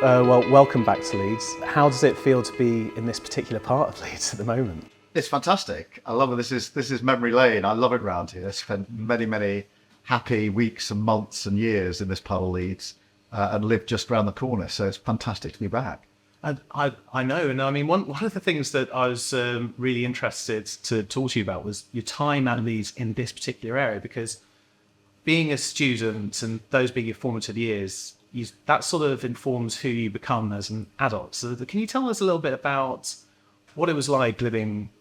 Well, welcome back to Leeds. How does it feel to be in this particular part of Leeds at the moment? It's fantastic. I love it. This is memory lane. I love it round here. I spent many happy weeks and months and years in this part of Leeds and lived just around the corner. So it's fantastic to be back. And I know, and I mean, one of the things that I was really interested to talk to you about was your time at Leeds in this particular area, because being a student and those being your formative years, that sort of informs who you become as an adult. So can you tell us a little bit about what it was like living,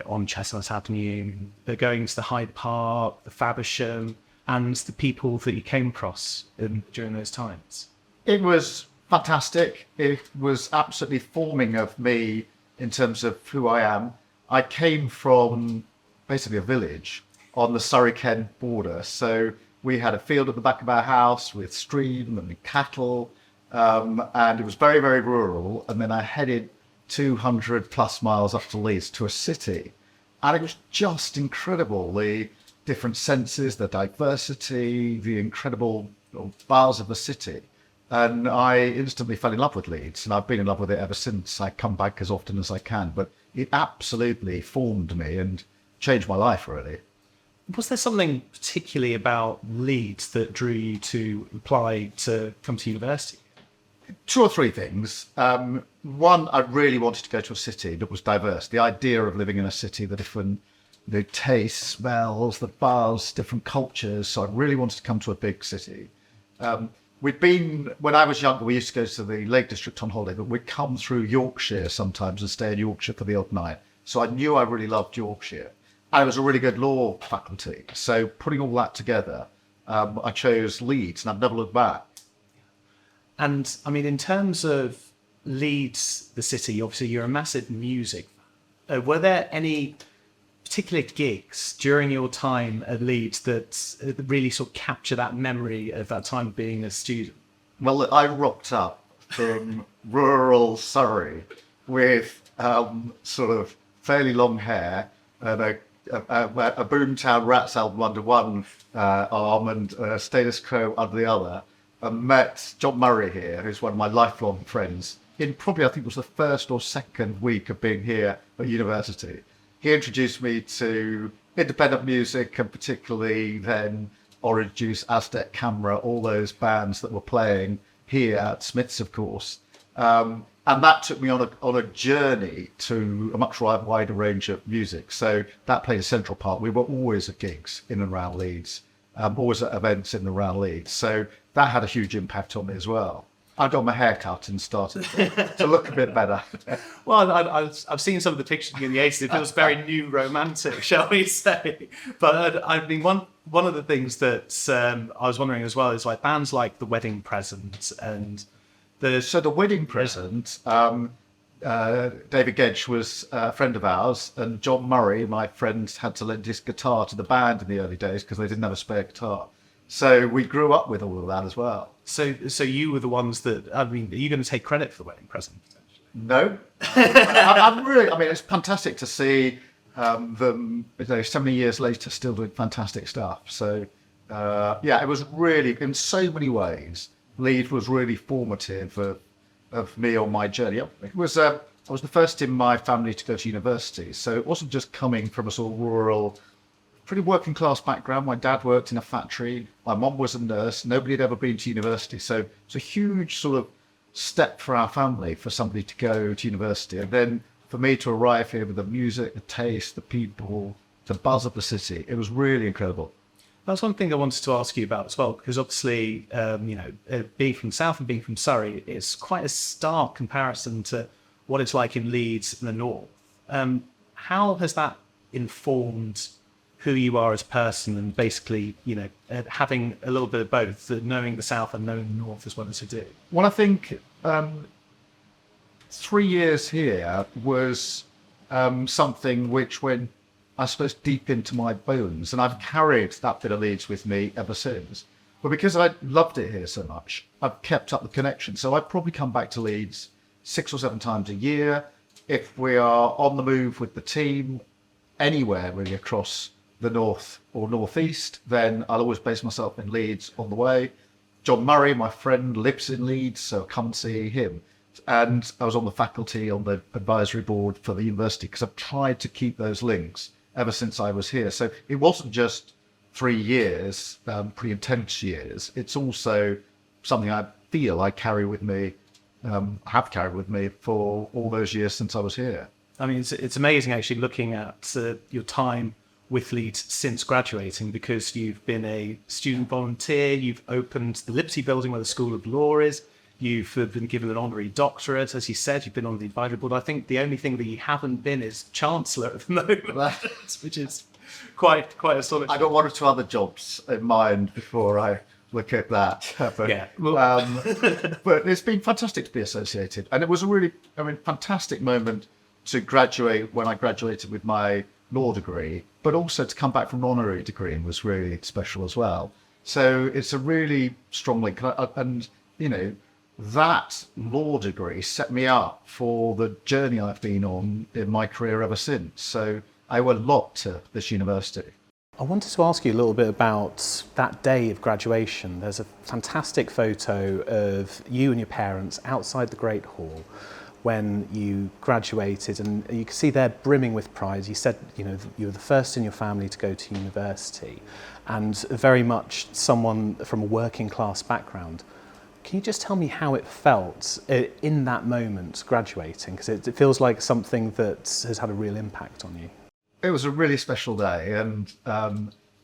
on Chestnut Avenue, going to the Hyde Park, the Faversham, and the people that you came across during those times? It was fantastic. It was absolutely forming of me in terms of who I am. I came from basically a village on the Surrey-Kent border. So we had a field at the back of our house with stream and cattle, and it was very rural. And then I headed 200 plus miles up to Leeds to a city. And it was just incredible. The different senses, the diversity, the incredible bars of the city. And I instantly fell in love with Leeds, and I've been in love with it ever since. I come back as often as I can, but it absolutely formed me and changed my life, really. Was there something particularly about Leeds that drew you to apply to come to university? Two or three things. One, I really wanted to go to a city that was diverse. The idea of living in a city, the different tastes, smells, the bars, different cultures. So I really wanted to come to a big city. When I was younger, we used to go to the Lake District on holiday, but we'd come through Yorkshire sometimes and stay in Yorkshire for the odd night. So I knew I really loved Yorkshire. And it was a really good law faculty. So putting all that together, I chose Leeds, and I've never looked back. And I mean, in terms of Leeds, the city, obviously you're a massive music fan. Were there any particular gigs during your time at Leeds that really sort of capture that memory of that time of being a student? Well, I rocked up from rural Surrey with sort of fairly long hair and a Boomtown Rats album under one arm and Status Quo under the other, and met John Murray here, who's one of my lifelong friends, in probably, I think it was the first or second week of being here at university. He introduced me to independent music, and particularly then Orange Juice, Aztec Camera, all those bands that were playing here at Smith's, of course. And that took me on a journey to a much wider range of music. So that played a central part. We were always at gigs in and around Leeds, always at events in and around Leeds. So that had a huge impact on me as well. I got my hair cut and started to look a bit better. Well, I've seen some of the pictures in the 80s. It feels very new romantic, shall we say. But I mean, one of the things that I was wondering as well is like bands like The Wedding Present and the Wedding Present, David Gedge was a friend of ours, and John Murray, my friend, had to lend his guitar to the band in the early days because they didn't have a spare guitar. So we grew up with all of that as well. So you were the ones that, I mean, are you going to take credit for The Wedding Present? No. I mean, it's fantastic to see them, so many years later, still doing fantastic stuff. So, it was really, in so many ways, Leeds was really formative of me on my journey. It was, I was the first in my family to go to university. So it wasn't just coming from a sort of rural, pretty working class background. My dad worked in a factory. My mum was a nurse. Nobody had ever been to university. So it's a huge sort of step for our family for somebody to go to university. And then for me to arrive here with the music, the taste, the people, the buzz of the city, it was really incredible. That's one thing I wanted to ask you about as well, because obviously, being from South and being from Surrey, it's quite a stark comparison to what it's like in Leeds in the north. How has that informed who you are as a person, and basically, having a little bit of both, knowing the South and knowing the North as well as you do? Well, I think 3 years here was something which went, I suppose, deep into my bones, and I've carried that bit of Leeds with me ever since. But because I loved it here so much, I've kept up the connection. So I probably come back to Leeds 6 or 7 times a year. If we are on the move with the team, anywhere really across the north or northeast, then I'll always base myself in Leeds on the way. John Murray, my friend, lives in Leeds, so I come and see him. And I was on the faculty, on the advisory board for the university, because I've tried to keep those links ever since I was here. So it wasn't just 3 years, pretty intense years. It's also something I feel I carry with me, have carried with me for all those years since I was here. I mean, it's amazing actually looking at your time with Leeds since graduating, because you've been a student volunteer, you've opened the Liberty Building where the School of Law is, you've been given an honorary doctorate, as you said, you've been on the advisory board. I think the only thing that you haven't been is Chancellor at the moment, which is quite astonishing. I got 1 or 2 other jobs in mind before I look at that. But, yeah. But it's been fantastic to be associated. And it was a really, fantastic moment to graduate when I graduated with my law degree, but also to come back from an honorary degree was really special as well. So it's a really strong link. And that law degree set me up for the journey I've been on in my career ever since. So I owe a lot to this university. I wanted to ask you a little bit about that day of graduation. There's a fantastic photo of you and your parents outside the Great Hall when you graduated, and you can see they're brimming with pride. You said, you were the first in your family to go to university, and very much someone from a working class background. Can you just tell me how it felt in that moment, graduating? Because it feels like something that has had a real impact on you. It was a really special day, and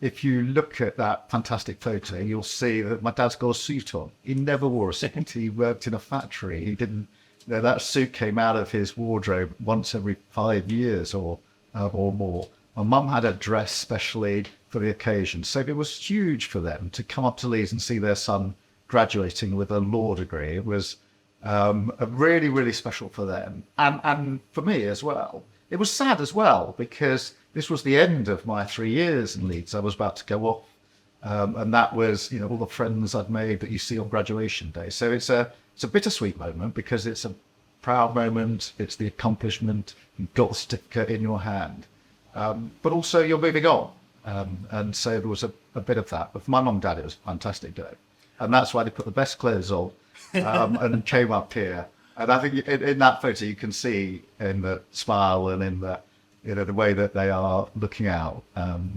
if you look at that fantastic photo, you'll see that my dad's got a suit on. He never wore a suit. He worked in a factory. He didn't. That suit came out of his wardrobe once every 5 years or more. My mum had a dress specially for the occasion, so it was huge for them to come up to Leeds and see their son graduating with a law degree. It was really, really special for them, and for me as well. It was sad as well, because this was the end of my 3 years in Leeds. I was about to go off, and that was, all the friends I'd made that you see on graduation day. So it's a bittersweet moment, because it's a proud moment. It's the accomplishment. You've got the certificate in your hand, but also you're moving on. And so there was a bit of that. But for my mum and dad, it was a fantastic day. And that's why they put the best clothes on and came up here. And I think in that photo, you can see in the smile and in the, the way that they are looking out,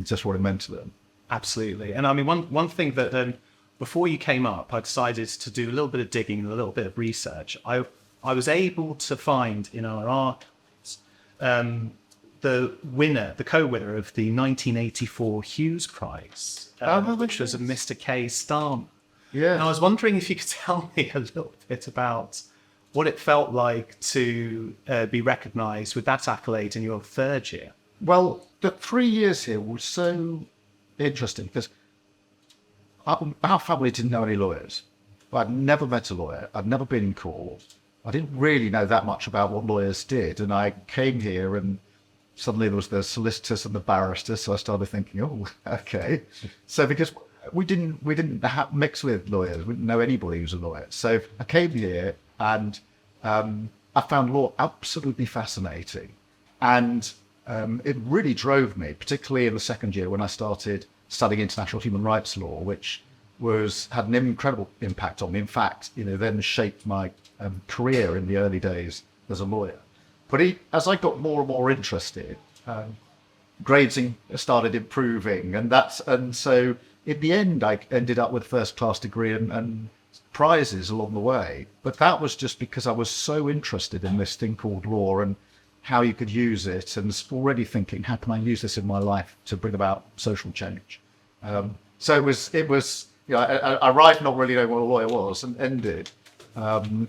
just what it meant to them. Absolutely. And I mean, one thing that before you came up, I decided to do a little bit of digging and a little bit of research. I was able to find in our archives the co-winner of the 1984 Hughes Prize, which was a Mr. Keir Starmer. Yeah. And I was wondering if you could tell me a little bit about what it felt like to be recognised with that accolade in your 3rd year. Well, the 3 years here was so interesting, because our family didn't know any lawyers. I'd never met a lawyer. I'd never been in court. I didn't really know that much about what lawyers did. And I came here and suddenly there was the solicitors and the barristers. So I started thinking, oh, okay. So because we didn't mix with lawyers. We didn't know anybody who was a lawyer. So I came here and I found law absolutely fascinating. And it really drove me, particularly in the 2nd year when I started studying international human rights law, which had an incredible impact on me. In fact, then shaped my career in the early days as a lawyer. But as I got more and more interested, grades started improving, and so in the end, I ended up with a 1st-class degree and prizes along the way. But that was just because I was so interested in this thing called law and how you could use it, and already thinking, how can I use this in my life to bring about social change? So it was. I arrived not really knowing what a lawyer was, and ended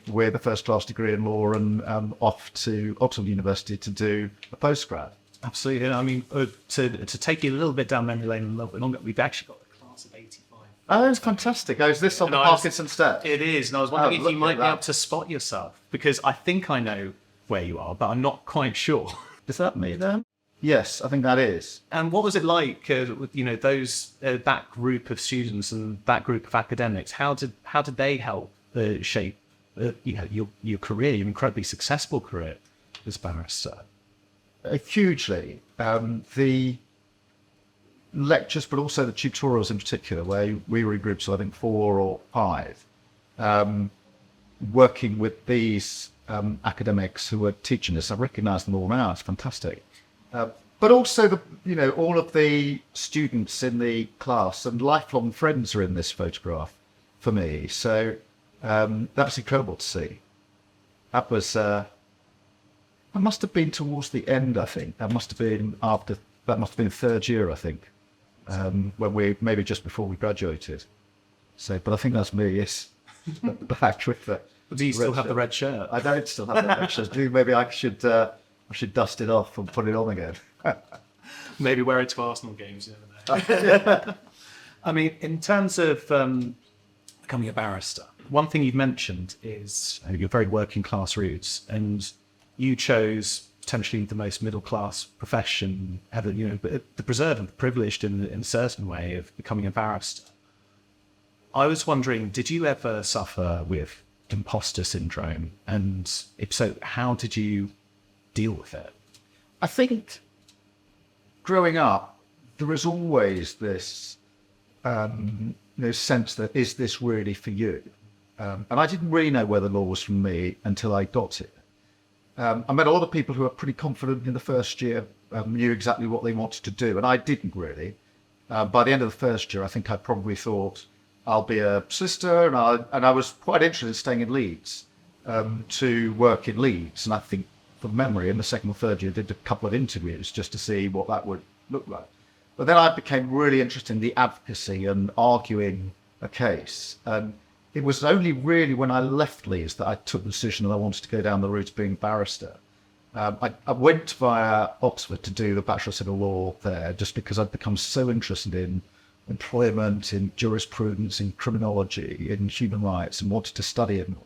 with a 1st-class degree in law and off to Oxford University to do a postgrad. Absolutely. I mean, to take you a little bit down memory lane a little bit longer, we've actually got a class of 85. Oh, it's fantastic. Oh, is this on the Parkinson step? It is. And I was wondering if you might be able to spot yourself, because I think I know where you are, but I'm not quite sure. Is that me then? Yes, I think that is. And what was it like, those that group of students and that group of academics? How did they help shape your career, your incredibly successful career as barrister? Hugely. The lectures, but also the tutorials in particular, where we were in groups of, I think, 4 or 5, working with these academics who were teaching us. I recognise them all now. It's fantastic. But also, all of the students in the class and lifelong friends are in this photograph for me. So that's incredible to see. That was, that must have been towards the end, I think. That must have been third year, I think, when maybe just before we graduated. So, but I think that's me, yes. Back with the. Do you still have the red shirt? I don't still have the red shirt. Maybe I should dust it off and put it on again. Maybe wear it to Arsenal games. You never know. I mean, in terms of becoming a barrister, one thing you've mentioned is your very working class roots, and you chose potentially the most middle class profession ever. But the preserved and privileged in a certain way of becoming a barrister. I was wondering, did you ever suffer with imposter syndrome? And if so, how did you deal with it? I think growing up, there was always this sense that, is this really for you? And I didn't really know whether law was for me until I got it. I met a lot of people who were pretty confident in the first year, knew exactly what they wanted to do, and I didn't really. By the end of the first year, I think I probably thought, I'll be a solicitor, and I was quite interested in staying in Leeds, to work in Leeds. And I think, from memory, in the second or third year, I did a couple of interviews just to see what that would look like. But then I became really interested in the advocacy and arguing a case. And it was only really when I left Leeds that I took the decision that I wanted to go down the route of being a barrister. I went via Oxford to do the Bachelor of Civil Law there, just because I'd become so interested in employment, in jurisprudence, in criminology, in human rights, and wanted to study it more.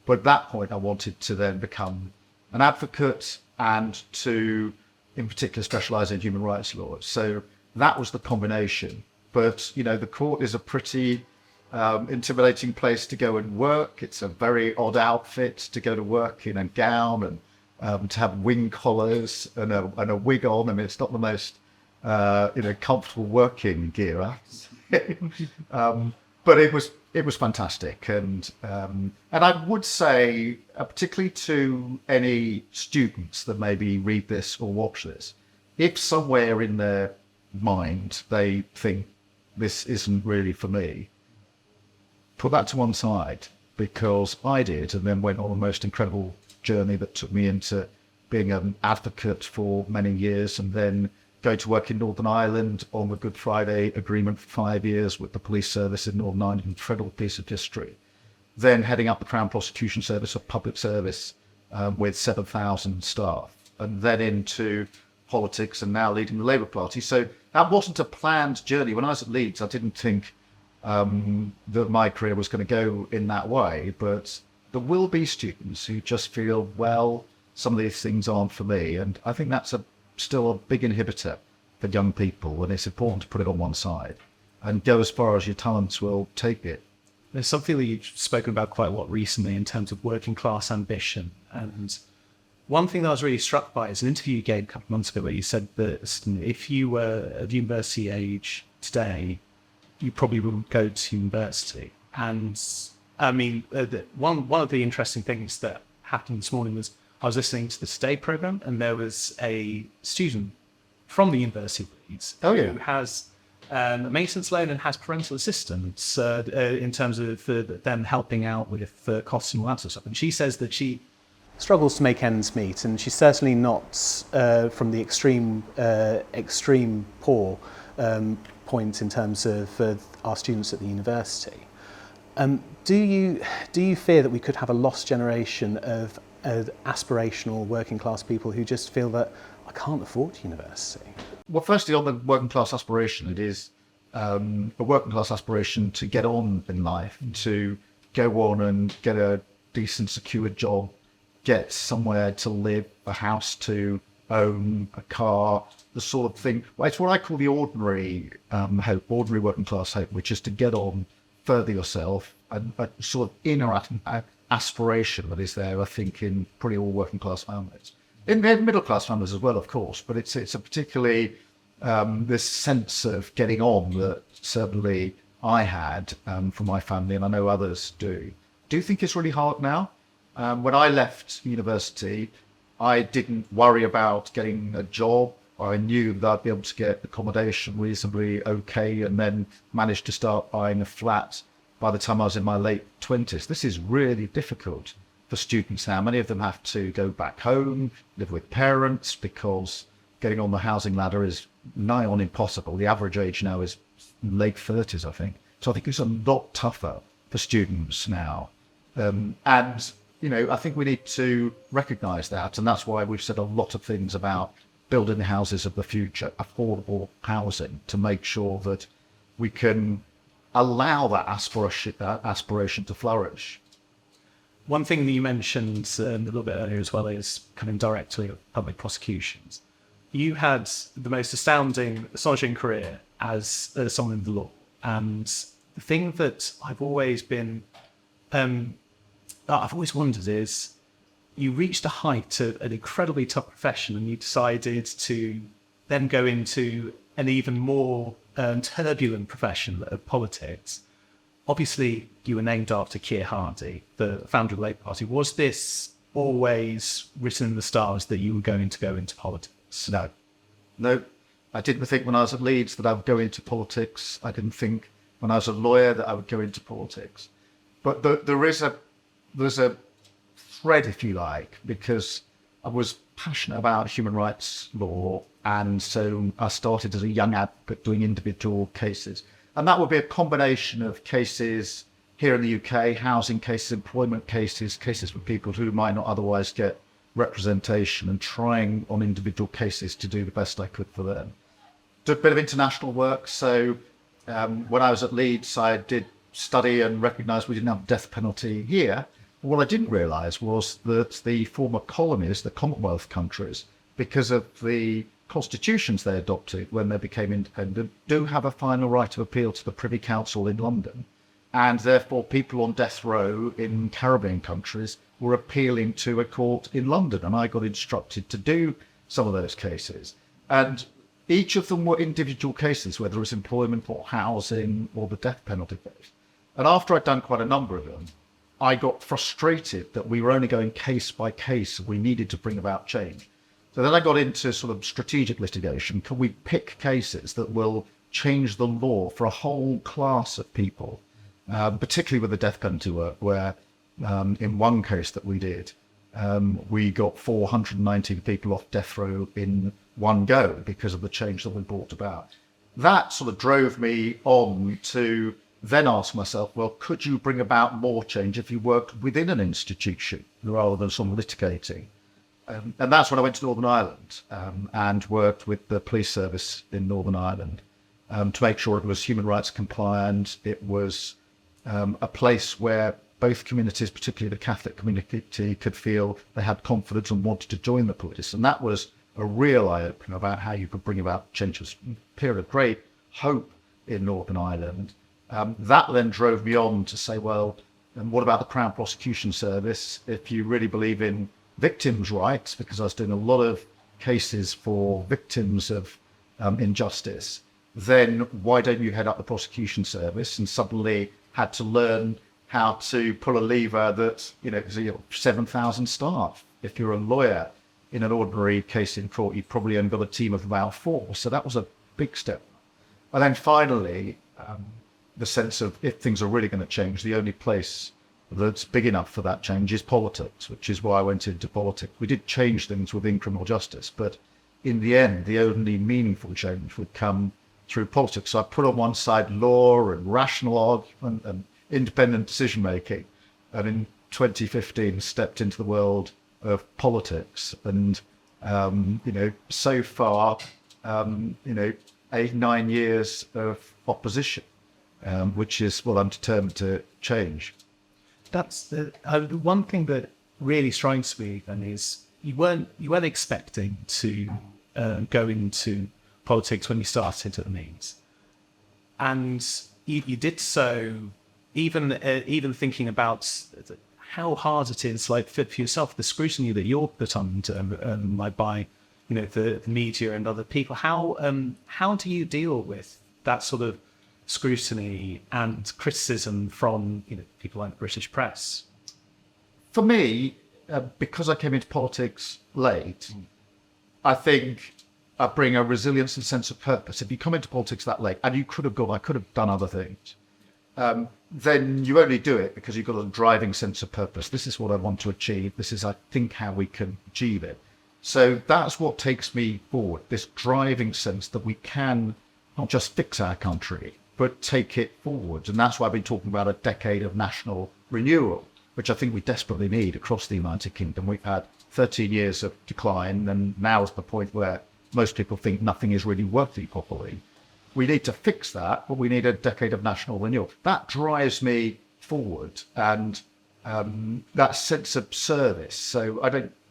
But at that point, I wanted to then become an advocate and to, in particular, specialise in human rights law. So that was the combination. But, the court is a pretty intimidating place to go and work. It's a very odd outfit to go to work in a gown and to have wing collars and a wig on. I mean, it's not the most comfortable working gear. But it was fantastic, and I would say, particularly to any students that maybe read this or watch this, if somewhere in their mind they think this isn't really for me, put that to one side, because I did, and then went on a most incredible journey that took me into being an advocate for many years, and then going to work in Northern Ireland on the Good Friday Agreement for 5 years with the police service in Northern Ireland, an incredible piece of history. Then heading up the Crown Prosecution Service of Public Service with 7,000 staff, and then into politics and now leading the Labour Party. So that wasn't a planned journey. When I was at Leeds, I didn't think that my career was going to go in that way, but there will be students who just feel, well, some of these things aren't for me, and I think that's still a big inhibitor for young people, and it's important to put it on one side and go as far as your talents will take it. There's something that you've spoken about quite a lot recently in terms of working class ambition, and one thing that I was really struck by is an interview you gave a couple of months ago where you said that if you were of university age today, you probably wouldn't go to university. And I mean, one of the interesting things that happened this morning was I was listening to the Stay programme, and there was a student from the University of Leeds who has a maintenance loan and has parental assistance in terms of them helping out with costs and all that sort of stuff. And she says that she struggles to make ends meet, and she's certainly not from the extreme poor point in terms of our students at the university. Do you fear that we could have a lost generation of aspirational working class people who just feel that I can't afford university? Well, firstly, on the working class aspiration, it is a working class aspiration to get on in life, to go on and get a decent, secure job, get somewhere to live, a house to own, a car, the sort of thing. Well, it's what I call the ordinary hope, ordinary working class hope, which is to get on, further yourself, and a sort of inner aspiration that is there, I think, in pretty all working class families. In middle class families as well, of course, but it's a particularly this sense of getting on that certainly I had from my family, and I know others do. Do you think it's really hard now? When I left university, I didn't worry about getting a job. I knew that I'd be able to get accommodation reasonably okay, and then managed to start buying a flat by the time I was in my late 20s. This is really difficult for students now. Many of them have to go back home, live with parents, because getting on the housing ladder is nigh on impossible. The average age now is late 30s, I think. So I think it's a lot tougher for students now. And, I think we need to recognise that. And that's why we've said a lot of things about building the houses of the future, affordable housing, to make sure that we can allow that aspiration to flourish. One thing that you mentioned a little bit earlier as well is coming directly of public prosecutions. You had the most astonishing career as someone in the law. And the thing that I've always wondered is, you reached a height of an incredibly tough profession, and you decided to then go into an even more turbulent profession of politics. Obviously, you were named after Keir Hardie, the founder of the Labour Party. Was this always written in the stars that you were going to go into politics? No. I didn't think when I was at Leeds that I would go into politics. I didn't think when I was a lawyer that I would go into politics. But there's a thread, if you like, because I was passionate about human rights law, and so I started as a young advocate doing individual cases. And that would be a combination of cases here in the UK, housing cases, employment cases, cases for people who might not otherwise get representation, and trying on individual cases to do the best I could for them. Did a bit of international work. So when I was at Leeds, I did study and recognise we didn't have the death penalty here. What I didn't realise was that the former colonies, the Commonwealth countries, because of the constitutions they adopted when they became independent, do have a final right of appeal to the Privy Council in London. And therefore people on death row in Caribbean countries were appealing to a court in London. And I got instructed to do some of those cases. And each of them were individual cases, whether it was employment or housing or the death penalty case. And after I'd done quite a number of them, I got frustrated that we were only going case by case. We needed to bring about change. So then I got into sort of strategic litigation. Can we pick cases that will change the law for a whole class of people, particularly with the death penalty work, where in one case that we did, we got 419 people off death row in one go because of the change that we brought about. That sort of drove me on to then ask myself, well, could you bring about more change if you worked within an institution rather than sort of litigating? And that's when I went to Northern Ireland and worked with the police service in Northern Ireland to make sure it was human rights compliant. It was a place where both communities, particularly the Catholic community, could feel they had confidence and wanted to join the police. And that was a real eye-opener about how you could bring about change. It was a period of great hope in Northern Ireland. That then drove me on to say, well, and what about the Crown Prosecution Service? If you really believe in victims' rights, because I was doing a lot of cases for victims of injustice, then why don't you head up the prosecution service? And suddenly had to learn how to pull a lever that, because 7,000 staff. If you're a lawyer in an ordinary case in court, you've probably only got a team of about 4. So that was a big step. And then finally, the sense of if things are really going to change, the only place that's big enough for that change is politics, which is why I went into politics. We did change things within criminal justice, but in the end, the only meaningful change would come through politics. So I put on one side law and rational argument and independent decision making, and in 2015 stepped into the world of politics. And so far, 8-9 years of opposition, which is what I'm determined to change. That's the one thing that really strikes me, then, is you weren't expecting to go into politics when you started at Leeds, and you did so even thinking about how hard it is, like for yourself, the scrutiny that you're put under, like by the media and other people. How do you deal with that sort of scrutiny and criticism from people like the British press? For me, because I came into politics late, I think I bring a resilience and sense of purpose. If you come into politics that late, and I could have done other things, then you only do it because you've got a driving sense of purpose. This is what I want to achieve. This is, I think, how we can achieve it. So that's what takes me forward, this driving sense that we can not just fix our country, but take it forward. And that's why I've been talking about a decade of national renewal, which I think we desperately need across the United Kingdom. We've had 13 years of decline, and now is the point where most people think nothing is really working properly. We need to fix that, but we need a decade of national renewal. That drives me forward, and that sense of service. So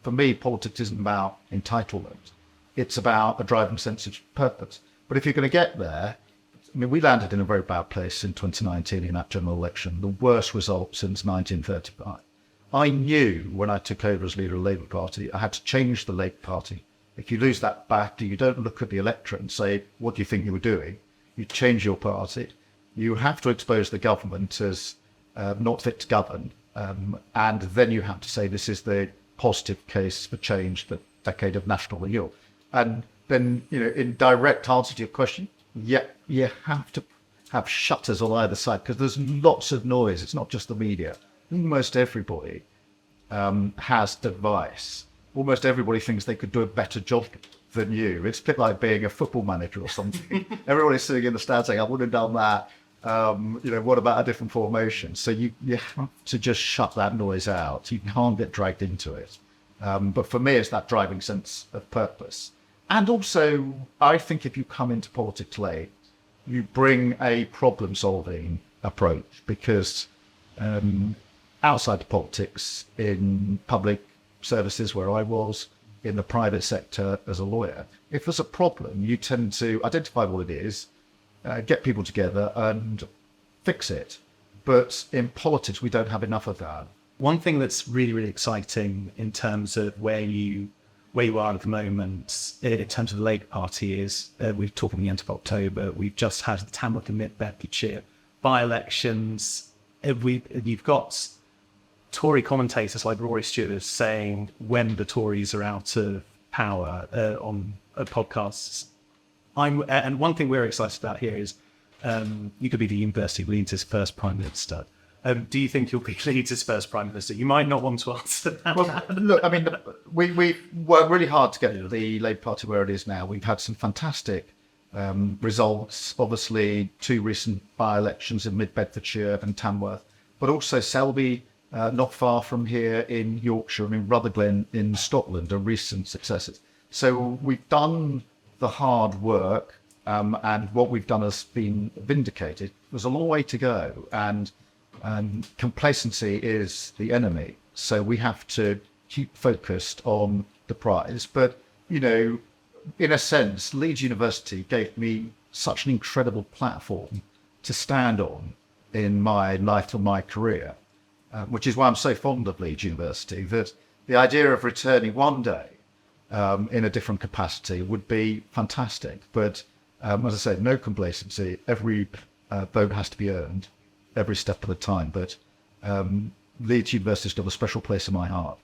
for me, politics isn't about entitlement. It's about a driving sense of purpose. But if you're going to get there, I mean, we landed in a very bad place in 2019 in that general election, the worst result since 1935. I knew when I took over as leader of the Labour Party, I had to change the Labour Party. If you lose that battle, you don't look at the electorate and say, what do you think you were doing? You change your party. You have to expose the government as not fit to govern. And then you have to say this is the positive case for change, the decade of national renewal. And then, in direct answer to your question, you have to have shutters on either side because there's lots of noise. It's not just the media. Almost everybody has advice. Almost everybody thinks they could do a better job than you. It's a bit like being a football manager or something. Everybody's sitting in the stands saying, I would have done that. What about a different formation? So you have to just shut that noise out. You can't get dragged into it. But for me, it's that driving sense of purpose. And also, I think if you come into politics late, you bring a problem-solving approach because outside of politics, in public services where I was, in the private sector as a lawyer, if there's a problem, you tend to identify what it is, get people together and fix it. But in politics, we don't have enough of that. One thing that's really, really exciting in terms of where you are at the moment, in terms of the Labour Party, is we're talking the end of October. We've just had the Tamworth and Mid Bedfordshire by-elections. You've got Tory commentators like Rory Stewart saying when the Tories are out of power on podcasts. And one thing we're excited about here is you could be the University of Leeds' first Prime Minister. Do you think you'll be Leeds' first Prime Minister? You might not want to answer that. Well, look, I mean, we worked really hard to get the Labour Party where it is now. We've had some fantastic results. Obviously, 2 recent by-elections in Mid Bedfordshire and Tamworth, but also Selby, not far from here in Yorkshire, Rutherglen in Scotland are recent successes. So we've done the hard work, and what we've done has been vindicated. There's a long way to go, and complacency is the enemy. So we have to keep focused on the prize. But, in a sense, Leeds University gave me such an incredible platform to stand on in my life and my career, which is why I'm so fond of Leeds University, that the idea of returning one day in a different capacity would be fantastic. But as I said, no complacency. Every vote has to be earned every step of the time. But Leeds University's got a special place in my heart.